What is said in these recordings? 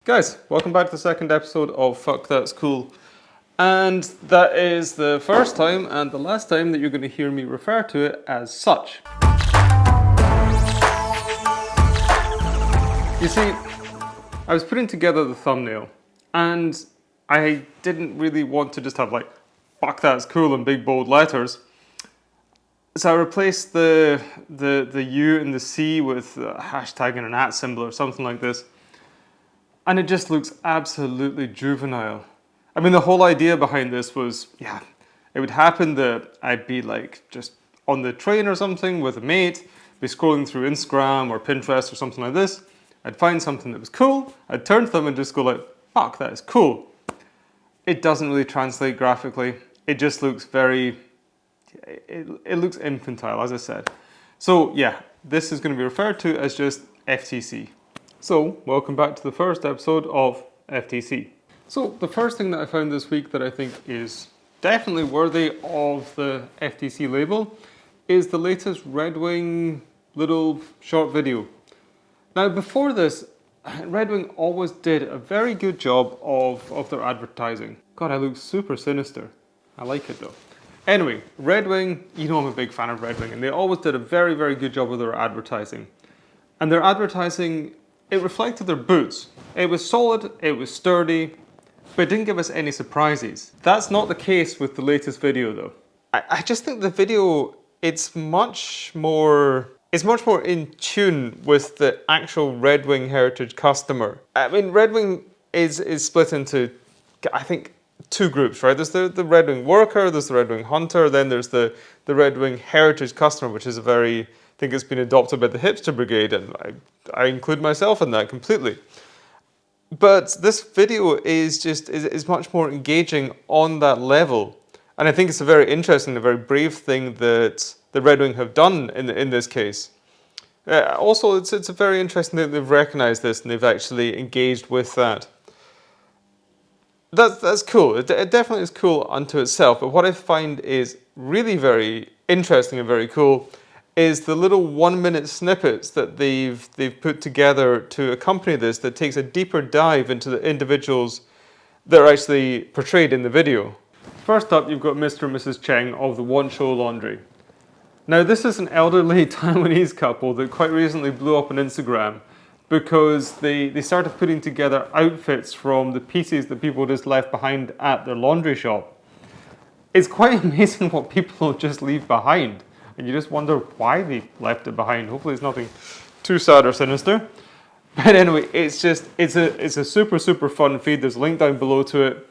Guys, welcome back to the second episode of Fuck That's Cool. And that is the first time and the last time that you're going to hear me refer to it as such. You see, I was putting together the thumbnail and I didn't really want to just have like, fuck that's cool in big bold letters. So I replaced the U and the C with a hashtag and an @ symbol or something like this. And it just looks absolutely juvenile. I mean, the whole idea behind this was, yeah, it would happen that I'd be like just on the train or something with a mate, be scrolling through Instagram or Pinterest or something like this. I'd find something that was cool, I'd turn to them and just go like, fuck, that is cool. It doesn't really translate graphically. It just looks very, it looks infantile, as I said. So yeah, this is going to be referred to as just FTC. So, welcome back to the first episode of FTC. So, the first thing that I found this week that I think is definitely worthy of the FTC label is the latest Red Wing little short video. Now, before this, Red Wing always did a very good job of their advertising. God, I look super sinister. I like it though. Anyway, Red Wing, you know I'm a big fan of Red Wing, and they always did a very, very good job with their advertising. And their advertising, it reflected their boots. It was solid, it was sturdy, but it didn't give us any surprises. That's not the case with the latest video though. I just think the video, it's much more in tune with the actual Red Wing heritage customer. I mean, Red Wing is split into, I think, two groups, right? There's the Red Wing worker, there's the Red Wing hunter, then there's the Red Wing heritage customer, which is a very, I think it's been adopted by the hipster brigade, and I include myself in that completely. But this video is much more engaging on that level. And I think it's a very interesting, a very brave thing that the Red Wing have done in this case. Also, it's a very interesting that they've recognized this and they've actually engaged with that. That's cool. It definitely is cool unto itself. But what I find is really very interesting and very cool is the little 1-minute snippets that they've put together to accompany this that takes a deeper dive into the individuals that are actually portrayed in the video. First up, you've got Mr. and Mrs. Cheng of the Want Show Laundry. Now, this is an elderly Taiwanese couple that quite recently blew up on Instagram because they started putting together outfits from the pieces that people just left behind at their laundry shop. It's quite amazing what people just leave behind. And you just wonder why they left it behind. Hopefully it's nothing too sad or sinister. But anyway, it's a super, super fun feed. There's a link down below to it.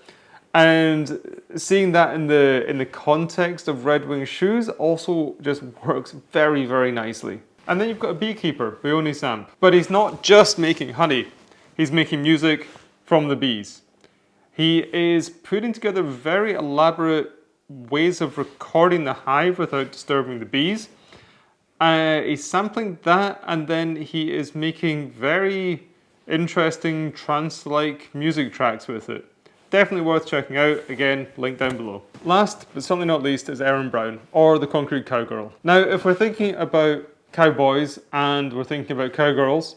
And seeing that in the context of Red Wing shoes also just works very, very nicely. And then you've got a beekeeper, Beoni Samp. But he's not just making honey. He's making music from the bees. He is putting together very elaborate ways of recording the hive without disturbing the bees. He's sampling that, and then he is making very interesting trance-like music tracks with it. Definitely worth checking out. Again, link down below. Last, but certainly not least, is Erin Brown, or the Concrete Cowgirl. Now, if we're thinking about cowboys and we're thinking about cowgirls,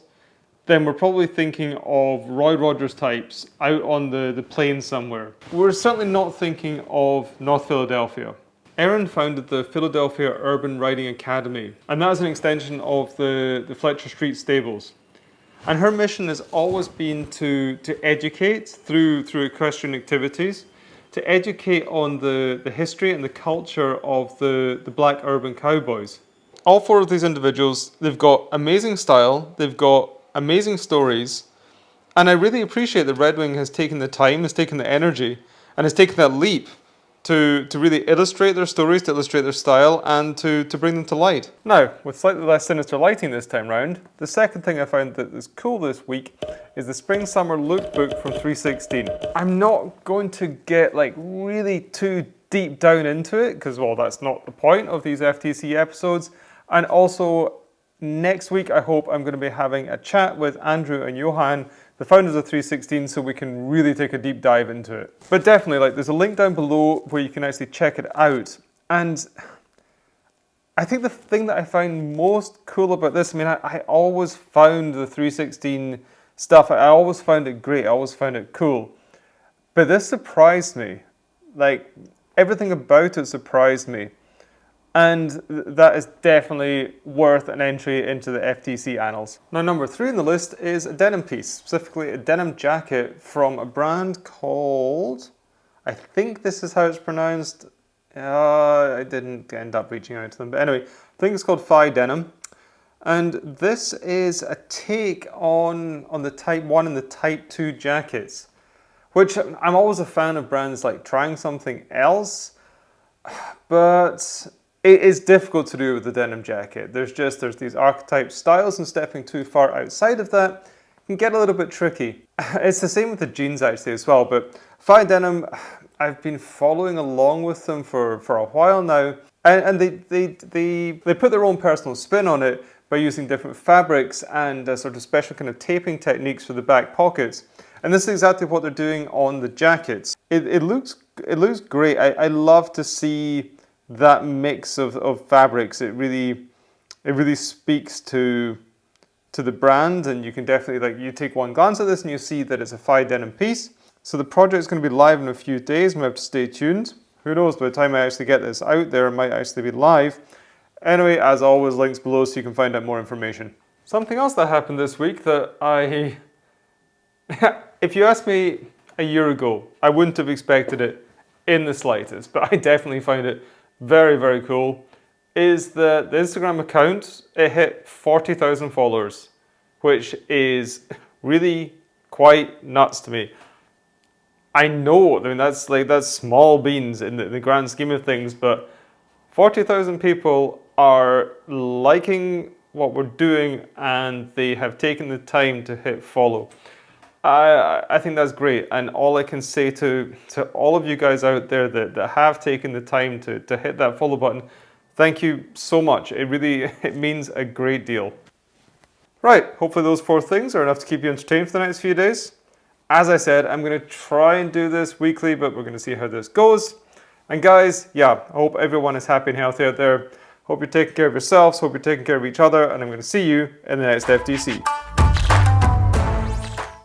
then we're probably thinking of Roy Rogers types out on the plains somewhere. We're certainly not thinking of North Philadelphia. Erin founded the Philadelphia Urban Riding Academy, and that is an extension of the Fletcher Street stables. And her mission has always been to educate through equestrian activities, to educate on the history and the culture of the black urban cowboys. All four of these individuals, they've got amazing style, they've got amazing stories, and I really appreciate that Red Wing has taken the time, has taken the energy, and has taken that leap to really illustrate their stories, to illustrate their style, and to bring them to light. Now, with slightly less sinister lighting this time round, the second thing I found that is cool this week is the Spring Summer Lookbook from 3sixteen. I'm not going to get like really too deep down into it, because well, that's not the point of these FTC episodes, and also next week, I hope I'm going to be having a chat with Andrew and Johan, the founders of 3sixteen, so we can really take a deep dive into it. But definitely, like, there's a link down below where you can actually check it out. And I think the thing that I find most cool about this, I mean, I always found the 3sixteen stuff. I always found it great. I always found it cool. But this surprised me. Like, everything about it surprised me. And that is definitely worth an entry into the FTC annals. Now, number 3 on the list is a denim piece, specifically a denim jacket from a brand called, I think this is how it's pronounced. I didn't end up reaching out to them. But anyway, I think it's called Phi Denim. And this is a take on the Type 1 and the Type 2 jackets, which I'm always a fan of brands like trying something else, but it is difficult to do with the denim jacket. There's these archetype styles, and stepping too far outside of that can get a little bit tricky. It's the same with the jeans actually as well, but Phi Denim, I've been following along with them for a while now, and they put their own personal spin on it by using different fabrics and sort of special kind of taping techniques for the back pockets. And this is exactly what they're doing on the jackets. It looks great. I love to see that mix of fabrics. It really speaks to the brand, and you can definitely, like, you take one glance at this and you see that it's a Phi Denim piece. So the project is going to be live in a few days. We have to stay tuned. Who knows, by the time I actually get this out there, it might actually be live. Anyway, as always, links below so you can find out more information. Something else that happened this week that if you asked me a year ago, I wouldn't have expected it in the slightest, but I definitely find it very, very cool, is the Instagram account, it hit 40,000 followers, which is really quite nuts to me. I know, I mean, that's small beans in the grand scheme of things, but 40,000 people are liking what we're doing and they have taken the time to hit follow. I think that's great, and all I can say to all of you guys out there that have taken the time to hit that follow button, thank you so much. It means a great deal. Right, hopefully those 4 things are enough to keep you entertained for the next few days. As I said, I'm going to try and do this weekly, but we're going to see how this goes. And guys, yeah, I hope everyone is happy and healthy out there. Hope you're taking care of yourselves, hope you're taking care of each other, and I'm going to see you in the next FTC.